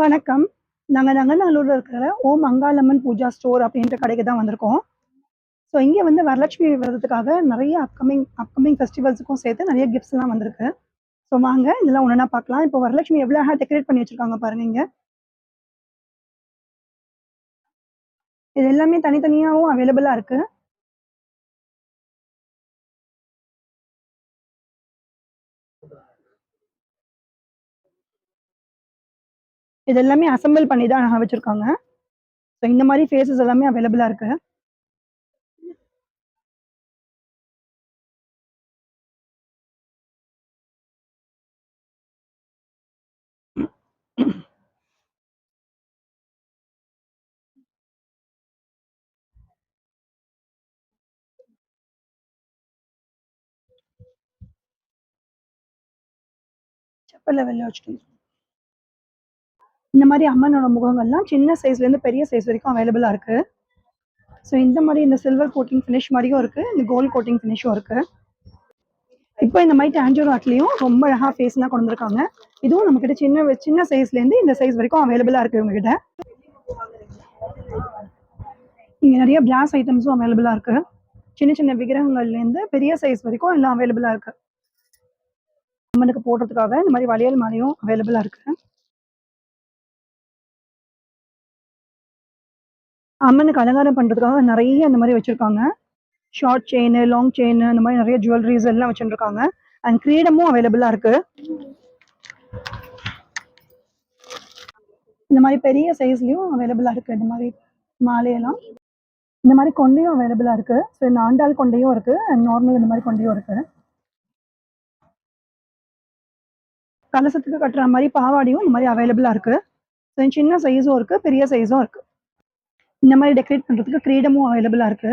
வணக்கம். நாங்க நங்கநல்லூர்ல இருக்கிற ஓம் அங்காளம்மன் பூஜா ஸ்டோர் அப்படின்ற கடைக்கு தான் வந்திருக்கோம். ஸோ இங்க வந்து வரலட்சுமி விரதத்துக்காக நெறைய அப்கமிங் அப்கமிங் ஃபெஸ்டிவல்ஸுக்கும் சேர்த்து நெறைய கிஃப்ட்ஸ்லாம் வந்திருக்கு. ஸோ வாங்க இதெல்லாம் ஒன்னொன்னா பார்க்கலாம். இப்போ வரலட்சுமி எவ்வளோ அழகா டெக்கரேட் பண்ணி வச்சிருக்காங்க பாருங்க இங்க. இது எல்லாமே தனித்தனியாவும் அவைலபிளா இருக்கு. இது எல்லாமே அசெம்பிள் பண்ணி தான் அழகா வச்சிருக்காங்க. ஸோ இந்த மாரி ஃபேஸஸ் எல்லாமே அவைலபிளா இருக்கு. செப்பல்ல வெளில வச்சுட்டு இந்த மாரி அம்மனோட முகங்கள்லாம் சின்ன சைஸ்லேருந்து பெரிய சைஸ் வரைக்கும் அவைலபிளா இருக்கு. ஸோ இந்த மாரி இந்த சில்வர் கோட்டிங் ஃபினிஷ் மாரியும் இருக்கு. இந்த கோல்ட் கோட்டிங் ஃபினிஷும் இருக்கு. இப்போ இந்த மாதிரி டான்ஜர் ஆர்ட்லயும் ரொம்ப அழகா ஃபேஸ்லாம் கொண்டு வந்திருக்காங்க. இதுவும் நம்ம கிட்ட சின்ன சைஸ்லேருந்து இந்த சைஸ் வரைக்கும் அவைலபிளா இருக்கு இவங்க கிட்ட. இங்க நிறைய பிராஸ் ஐட்டம்ஸும் அவைலபிளா இருக்கு. சின்ன சின்ன விக்கிரகங்கள்லேருந்து பெரிய சைஸ் வரைக்கும் எல்லாம் அவைலபிளா இருக்கு. அம்மனுக்கு போடுறதுக்காக இந்த மாதிரி வளையல் மாலையும் அவைலபிளா இருக்கு. அம்மனுக்கு அலங்காரம் பண்றதுக்காக நிறைய இந்த மாதிரி வச்சிருக்காங்க. ஷார்ட் செயின், லாங் செயின், அந்த மாதிரி நிறைய ஜுவல்லரிஸ் எல்லாம் வச்சுருக்காங்க. அண்ட் கிரீடமும் அவைலபிளா இருக்கு. இந்த மாதிரி பெரிய சைஸ்லயும் அவைலபிளா இருக்கு. இந்த மாதிரி மாலையெல்லாம் இந்த மாதிரி கொண்டையும் அவைலபிளா இருக்கு. ஸோ இந்த ஆண்டாள் கொண்டையும் இருக்கு அண்ட் நார்மல் இந்த மாதிரி கொண்டையும் இருக்கு. கலசத்துக்கு கட்டுற மாதிரி பாவாடியும் இந்த மாதிரி அவைலபிளா இருக்கு. ஸோ சின்ன சைஸும் இருக்கு, பெரிய சைஸும் இருக்கு. இந்த மாதிரி டெக்கரேட் பண்றதுக்கு கிரீடமும் அவைலபிளா இருக்கு.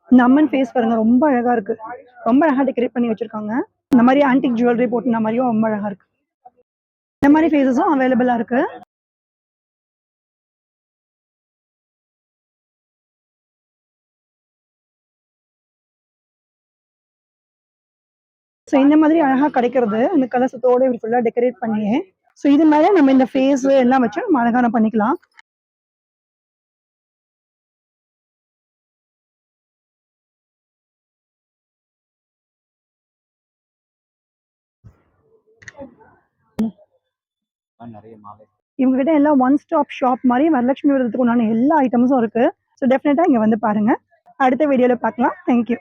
இந்த அம்மன் ஃபேஸ் பாருங்க, ரொம்ப அழகா இருக்கு. ரொம்ப அழகா டெக்கரேட் பண்ணி வச்சிருக்காங்க. இந்த மாதிரி ஆன்டிக் ஜுவல்லரி போட்டுன மாதிரியும் ரொம்ப அழகா இருக்கு. இந்த மாதிரி ஃபேஸஸும் அவைலபிளா இருக்கு. ஸோ இந்த மாதிரி அழகா கிடைக்கிறது இந்த கலசத்தோட இப்படி ஃபுல்லா டெக்கரேட் பண்ணியே. ஸோ இது மேல நம்ம இந்த ஃபேஸ் எல்லாம் வச்சு நம்ம அழகான பண்ணிக்கலாம். இவங்க கிட்ட எல்லாம் ஒன் ஸ்டாப் ஷாப் மாதிரி வரலட்சுமி விரதத்துக்கு உண்டான எல்லா ஐட்டம்ஸும் இருக்கு. ஸோ டெஃபினட்டா இங்க வந்து பாருங்க. அடுத்த வீடியோல பார்க்கலாம். தேங்க்யூ.